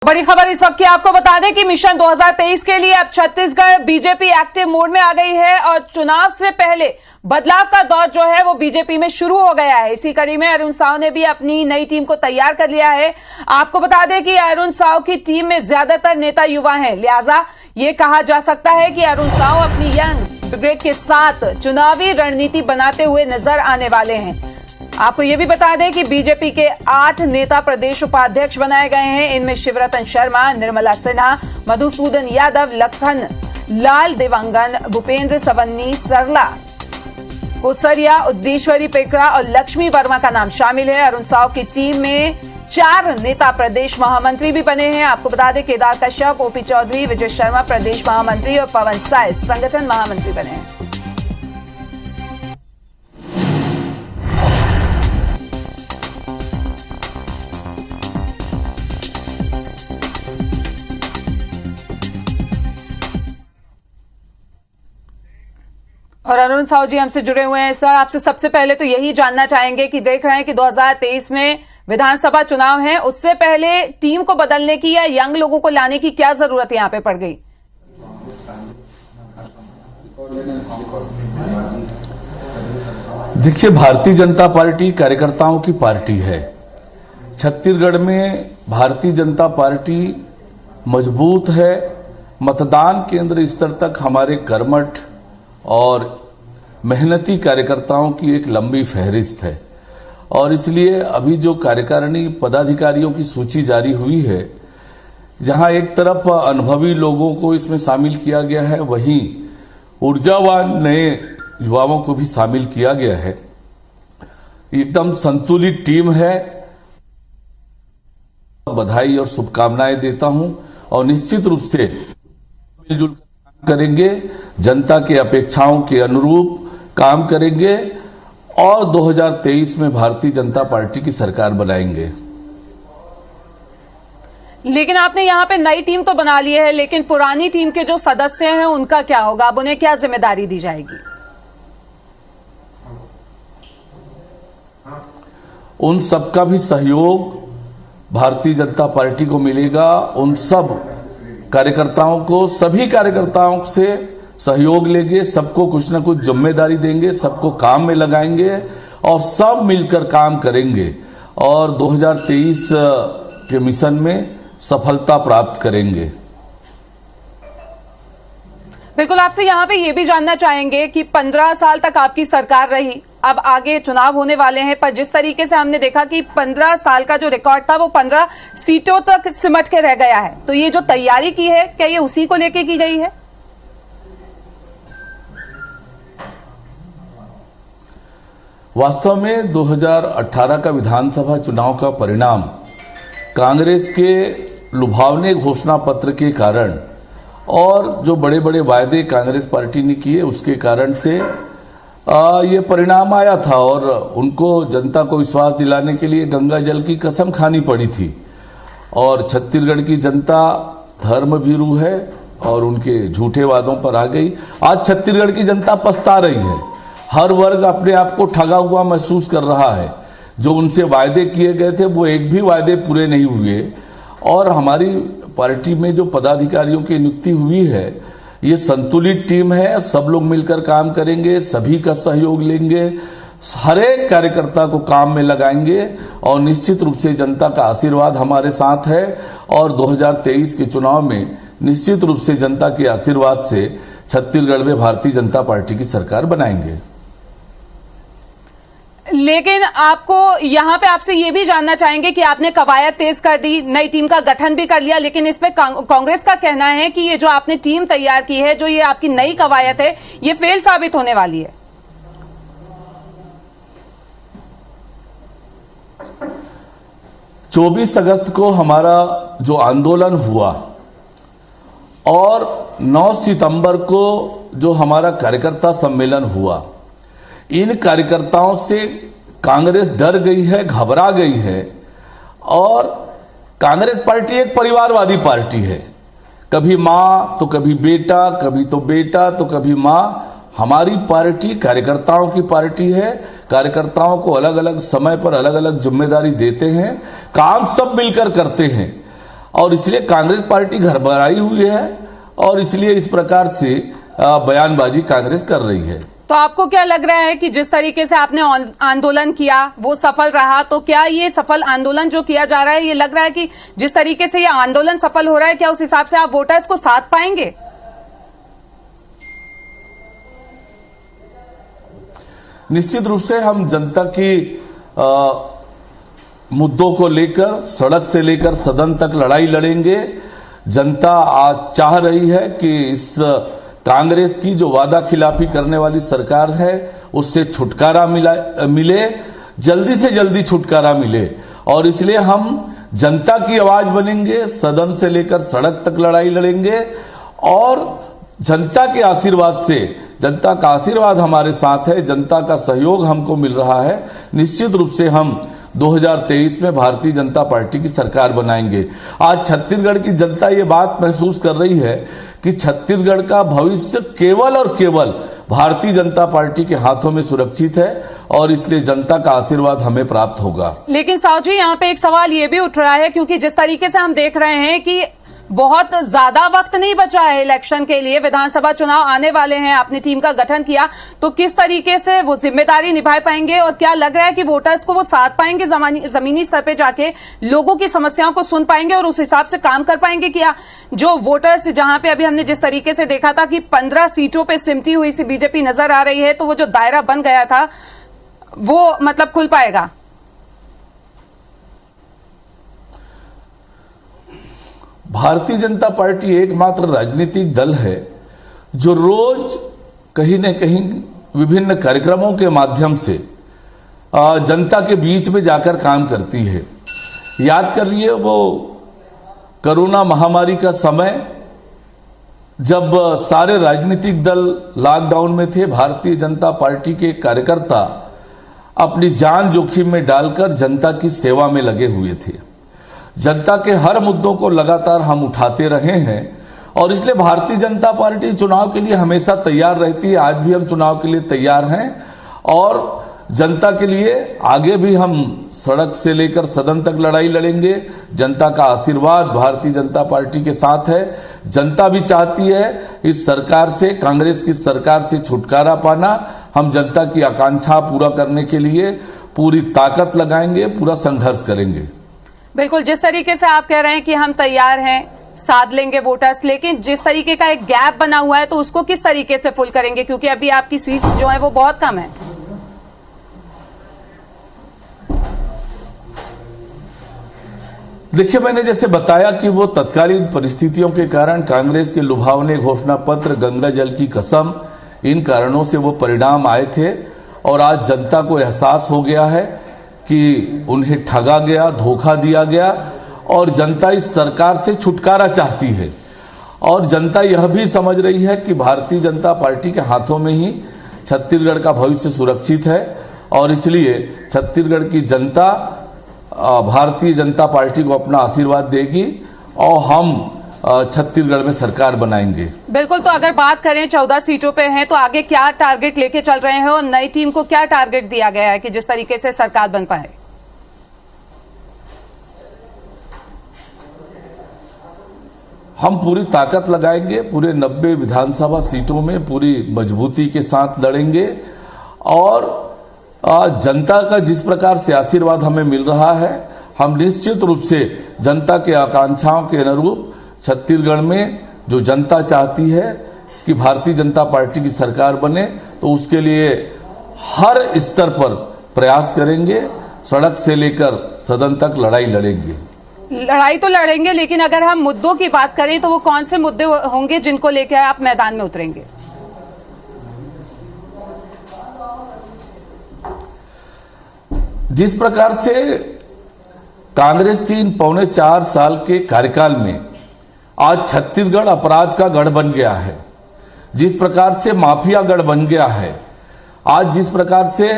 बड़ी खबर इस वक्त की आपको बता दें कि मिशन 2023 के लिए अब छत्तीसगढ़ बीजेपी एक्टिव मोड में आ गई है और चुनाव से पहले बदलाव का दौर जो है वो बीजेपी में शुरू हो गया है। इसी कड़ी में अरुण साव ने भी अपनी नई टीम को तैयार कर लिया है। आपको बता दें कि अरुण साव की टीम में ज्यादातर नेता युवा हैं, लिहाजा ये कहा जा सकता है कि अरुण साव अपनी यंग ब्रिगेड के साथ चुनावी रणनीति बनाते हुए नजर आने वाले हैं। आपको यह भी बता दें कि बीजेपी के 8 नेता प्रदेश उपाध्यक्ष बनाए गए हैं। इनमें शिवरतन शर्मा, निर्मला सिन्हा, मधुसूदन यादव, लखन लाल देवांगन, भूपेंद्र सवन्नी, सरला कोसरिया, उद्देश्वरी पेकड़ा और लक्ष्मी वर्मा का नाम शामिल है। अरुण साव की टीम में 4 नेता प्रदेश महामंत्री भी बने हैं। आपको बता दें केदार कश्यप, ओपी चौधरी, विजय शर्मा प्रदेश महामंत्री और पवन साय संगठन महामंत्री बने हैं। और अरुण साव जी हमसे जुड़े हुए हैं। सर, आपसे सबसे पहले तो यही जानना चाहेंगे कि देख रहे हैं कि 2023 में विधानसभा चुनाव है, उससे पहले टीम को बदलने की या यंग लोगों को लाने की क्या जरूरत यहां पे पड़ गई? देखिए, भारतीय जनता पार्टी कार्यकर्ताओं की पार्टी है। छत्तीसगढ़ में भारतीय जनता पार्टी मजबूत है। मतदान केंद्र स्तर तक हमारे कर्मठ और मेहनती कार्यकर्ताओं की एक लंबी फहरिस्त है और इसलिए अभी जो कार्यकारिणी पदाधिकारियों की सूची जारी हुई है, जहां एक तरफ अनुभवी लोगों को इसमें शामिल किया गया है, वहीं ऊर्जावान नए युवाओं को भी शामिल किया गया है। एकदम संतुलित टीम है। बधाई और शुभकामनाएं देता हूं और निश्चित रूप से मिलजुल करेंगे, जनता के अपेक्षाओं के अनुरूप काम करेंगे और 2023 में भारतीय जनता पार्टी की सरकार बनाएंगे। लेकिन आपने यहां पे नई टीम तो बना ली है, लेकिन पुरानी टीम के जो सदस्य हैं उनका क्या होगा? अब उन्हें क्या जिम्मेदारी दी जाएगी? उन सबका भी सहयोग भारतीय जनता पार्टी को मिलेगा। उन सब कार्यकर्ताओं को, सभी कार्यकर्ताओं से सहयोग लेंगे, सबको कुछ न कुछ जिम्मेदारी देंगे, सबको काम में लगाएंगे और सब मिलकर काम करेंगे और 2023 के मिशन में सफलता प्राप्त करेंगे। बिल्कुल, आपसे यहां पे ये भी जानना चाहेंगे कि 15 साल तक आपकी सरकार रही, अब आगे चुनाव होने वाले हैं, पर जिस तरीके से हमने देखा कि 15 साल का जो रिकॉर्ड था वो 15 सीटों तक सिमट के रह गया है, तो ये जो तैयारी की है क्या ये उसी को लेके की गई है? वास्तव में 2018 का विधानसभा चुनाव का परिणाम कांग्रेस के लुभावने घोषणा पत्र के कारण और जो बड़े बड़े वायदे कांग्रेस पार्टी ने किए उसके कारण से ये परिणाम आया था और उनको जनता को विश्वास दिलाने के लिए गंगा जल की कसम खानी पड़ी थी। और छत्तीसगढ़ की जनता धर्मभीरू है और उनके झूठे वादों पर आ गई। आज छत्तीसगढ़ की जनता पछता रही है। हर वर्ग अपने आप को ठगा हुआ महसूस कर रहा है। जो उनसे वायदे किए गए थे वो एक भी वायदे पूरे नहीं हुए और हमारी पार्टी में जो पदाधिकारियों की नियुक्ति हुई है, ये संतुलित टीम है। सब लोग मिलकर काम करेंगे, सभी का सहयोग लेंगे, हर एक कार्यकर्ता को काम में लगाएंगे और निश्चित रूप से जनता का आशीर्वाद हमारे साथ है और 2023 के चुनाव में निश्चित रूप से जनता के आशीर्वाद से छत्तीसगढ़ में भारतीय जनता पार्टी की सरकार बनाएंगे। लेकिन आपको यहां पे आपसे ये भी जानना चाहेंगे कि आपने कवायद तेज कर दी, नई टीम का गठन भी कर लिया, लेकिन इसमें कांग्रेस का कहना है कि ये जो आपने टीम तैयार की है, जो ये आपकी नई कवायद है, ये फेल साबित होने वाली है। चौबीस अगस्त को हमारा जो आंदोलन हुआ और 9 सितंबर को जो हमारा कार्यकर्ता सम्मेलन हुआ, इन कार्यकर्ताओं से कांग्रेस डर गई है, घबरा गई है और कांग्रेस पार्टी एक परिवारवादी पार्टी है। कभी मां तो कभी बेटा, कभी तो बेटा तो कभी मां। हमारी पार्टी कार्यकर्ताओं की पार्टी है। कार्यकर्ताओं को अलग अलग समय पर अलग अलग जिम्मेदारी देते हैं, काम सब मिलकर करते हैं और इसलिए कांग्रेस पार्टी घबराई हुई है और इसलिए इस प्रकार से बयानबाजी कांग्रेस कर रही है। तो आपको क्या लग रहा है कि जिस तरीके से आपने आंदोलन किया वो सफल रहा, तो क्या ये सफल आंदोलन जो किया जा रहा है, ये लग रहा है कि जिस तरीके से ये आंदोलन सफल हो रहा है, क्या उस हिसाब से आप वोटर्स को साथ पाएंगे? निश्चित रूप से हम जनता की मुद्दों को लेकर सड़क से लेकर सदन तक लड़ाई लड़ेंगे। जनता आज चाह रही है कि इस कांग्रेस की जो वादा खिलाफी करने वाली सरकार है उससे छुटकारा मिले, जल्दी से जल्दी छुटकारा मिले, और इसलिए हम जनता की आवाज बनेंगे, सदन से लेकर सड़क तक लड़ाई लड़ेंगे और जनता के आशीर्वाद से, जनता का आशीर्वाद हमारे साथ है, जनता का सहयोग हमको मिल रहा है, निश्चित रूप से हम 2023 में भारतीय जनता पार्टी की सरकार बनाएंगे। आज छत्तीसगढ़ की जनता ये बात महसूस कर रही है कि छत्तीसगढ़ का भविष्य केवल और केवल भारतीय जनता पार्टी के हाथों में सुरक्षित है और इसलिए जनता का आशीर्वाद हमें प्राप्त होगा। लेकिन साहु जी, यहाँ पे एक सवाल ये भी उठ रहा है, क्योंकि जिस तरीके से हम देख रहे हैं कि बहुत ज्यादा वक्त नहीं बचा है इलेक्शन के लिए, विधानसभा चुनाव आने वाले हैं, आपने टीम का गठन किया, तो किस तरीके से वो जिम्मेदारी निभा पाएंगे और क्या लग रहा है कि वोटर्स को वो साथ पाएंगे, जमीनी स्तर पे जाके लोगों की समस्याओं को सुन पाएंगे और उस हिसाब से काम कर पाएंगे? क्या जो वोटर्स, जहां पे अभी हमने जिस तरीके से देखा था कि 15 सीटों पे सिमटी हुई सी बीजेपी नजर आ रही है, तो वो जो दायरा बन गया था वो मतलब खुल पाएगा? भारतीय जनता पार्टी एकमात्र राजनीतिक दल है जो रोज कहीं न कहीं विभिन्न कार्यक्रमों के माध्यम से जनता के बीच में जाकर काम करती है। याद करिए वो कोरोना महामारी का समय, जब सारे राजनीतिक दल लॉकडाउन में थे, भारतीय जनता पार्टी के कार्यकर्ता अपनी जान जोखिम में डालकर जनता की सेवा में लगे हुए थे। जनता के हर मुद्दों को लगातार हम उठाते रहे हैं और इसलिए भारतीय जनता पार्टी चुनाव के लिए हमेशा तैयार रहती है। आज भी हम चुनाव के लिए तैयार हैं और जनता के लिए आगे भी हम सड़क से लेकर सदन तक लड़ाई लड़ेंगे। जनता का आशीर्वाद भारतीय जनता पार्टी के साथ है। जनता भी चाहती है इस सरकार से, कांग्रेस की सरकार से छुटकारा पाना। हम जनता की आकांक्षा पूरा करने के लिए पूरी ताकत लगाएंगे, पूरा संघर्ष करेंगे। बिल्कुल, जिस तरीके से आप कह रहे हैं कि हम तैयार हैं, साथ लेंगे वोटर्स, लेकिन जिस तरीके का एक गैप बना हुआ है तो उसको किस तरीके से फुल करेंगे, क्योंकि अभी आपकी सीट्स जो है वो बहुत कम है? देखिए, मैंने जैसे बताया कि वो तत्कालीन परिस्थितियों के कारण, कांग्रेस के लुभावने घोषणा पत्र, गंगा जल की कसम, इन कारणों से वो परिणाम आए थे और आज जनता को एहसास हो गया है कि उन्हें ठगा गया, धोखा दिया गया और जनता इस सरकार से छुटकारा चाहती है। और जनता यह भी समझ रही है कि भारतीय जनता पार्टी के हाथों में ही छत्तीसगढ़ का भविष्य सुरक्षित है और इसलिए छत्तीसगढ़ की जनता भारतीय जनता पार्टी को अपना आशीर्वाद देगी और हम छत्तीसगढ़ में सरकार बनाएंगे। बिल्कुल, तो अगर बात करें 14 सीटों पे हैं तो आगे क्या टारगेट लेके चल रहे हैं और नई टीम को क्या टारगेट दिया गया है कि जिस तरीके से सरकार बन पाए? हम पूरी ताकत लगाएंगे, पूरे 90 विधानसभा सीटों में पूरी मजबूती के साथ लड़ेंगे और जनता का जिस प्रकार से आशीर्वाद हमें मिल रहा है, हम निश्चित रूप से जनता के आकांक्षाओं के अनुरूप छत्तीसगढ़ में जो जनता चाहती है कि भारतीय जनता पार्टी की सरकार बने, तो उसके लिए हर स्तर पर प्रयास करेंगे। सड़क से लेकर सदन तक लड़ाई लड़ेंगे। लड़ाई तो लड़ेंगे, लेकिन अगर हम मुद्दों की बात करें तो वो कौन से मुद्दे होंगे जिनको लेकर आप मैदान में उतरेंगे? जिस प्रकार से कांग्रेस की इन 4.25 साल के कार्यकाल में आज छत्तीसगढ़ अपराध का गढ़ बन गया है, जिस प्रकार से माफिया गढ़ बन गया है, आज जिस प्रकार से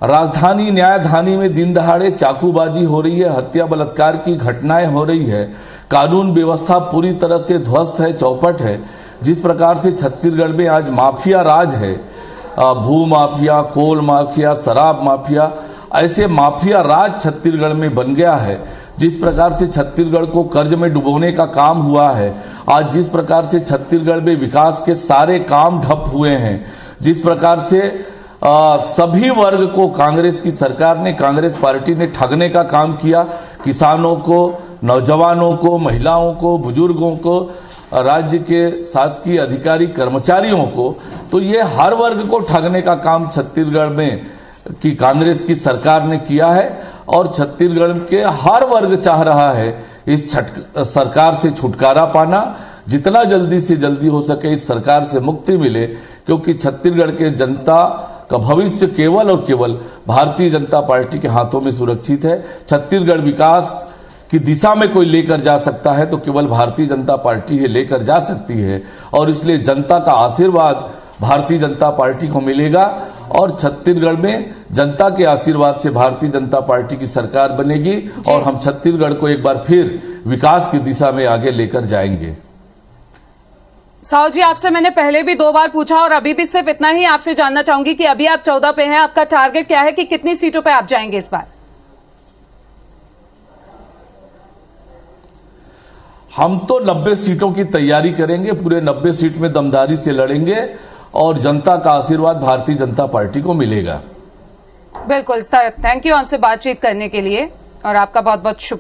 राजधानी न्यायधानी में दिन दहाड़े चाकूबाजी हो रही है, हत्या बलात्कार की घटनाएं हो रही है, कानून व्यवस्था पूरी तरह से ध्वस्त है, चौपट है, जिस प्रकार से छत्तीसगढ़ में आज माफिया राज है, भू माफिया, कोल माफिया, शराब माफिया, ऐसे माफिया राज छत्तीसगढ़ में बन गया है, जिस प्रकार से छत्तीसगढ़ को कर्ज में डुबोने का काम हुआ है, आज जिस प्रकार से छत्तीसगढ़ में विकास के सारे काम ठप हुए हैं, जिस प्रकार से सभी वर्ग को कांग्रेस की सरकार ने, कांग्रेस पार्टी ने ठगने का काम किया, किसानों को, नौजवानों को, महिलाओं को, बुजुर्गों को, राज्य के शासकीय अधिकारी कर्मचारियों को, तो ये हर वर्ग को ठगने का काम छत्तीसगढ़ में की कांग्रेस की सरकार ने किया है। और छत्तीसगढ़ के हर वर्ग चाह रहा है इस सरकार से छुटकारा पाना, जितना जल्दी से जल्दी हो सके इस सरकार से मुक्ति मिले, क्योंकि छत्तीसगढ़ के जनता का भविष्य केवल और केवल भारतीय जनता पार्टी के हाथों में सुरक्षित है। छत्तीसगढ़ विकास की दिशा में कोई लेकर जा सकता है तो केवल भारतीय जनता पार्टी ही लेकर जा सकती है, और इसलिए जनता का आशीर्वाद भारतीय जनता पार्टी को मिलेगा और छत्तीसगढ़ में जनता के आशीर्वाद से भारतीय जनता पार्टी की सरकार बनेगी और हम छत्तीसगढ़ को एक बार फिर विकास की दिशा में आगे लेकर जाएंगे। साहू जी, आपसे मैंने पहले भी 2 बार पूछा और अभी भी सिर्फ इतना ही आपसे जानना चाहूंगी कि अभी आप 14 पे हैं, आपका टारगेट क्या है कि कितनी सीटों पे आप जाएंगे इस बार? हम तो 90 सीटों की तैयारी करेंगे, पूरे 90 सीट में दमदारी से लड़ेंगे और जनता का आशीर्वाद भारतीय जनता पार्टी को मिलेगा। बिल्कुल सर, थैंक यू हमसे बातचीत करने के लिए और आपका बहुत बहुत शुक्रिया।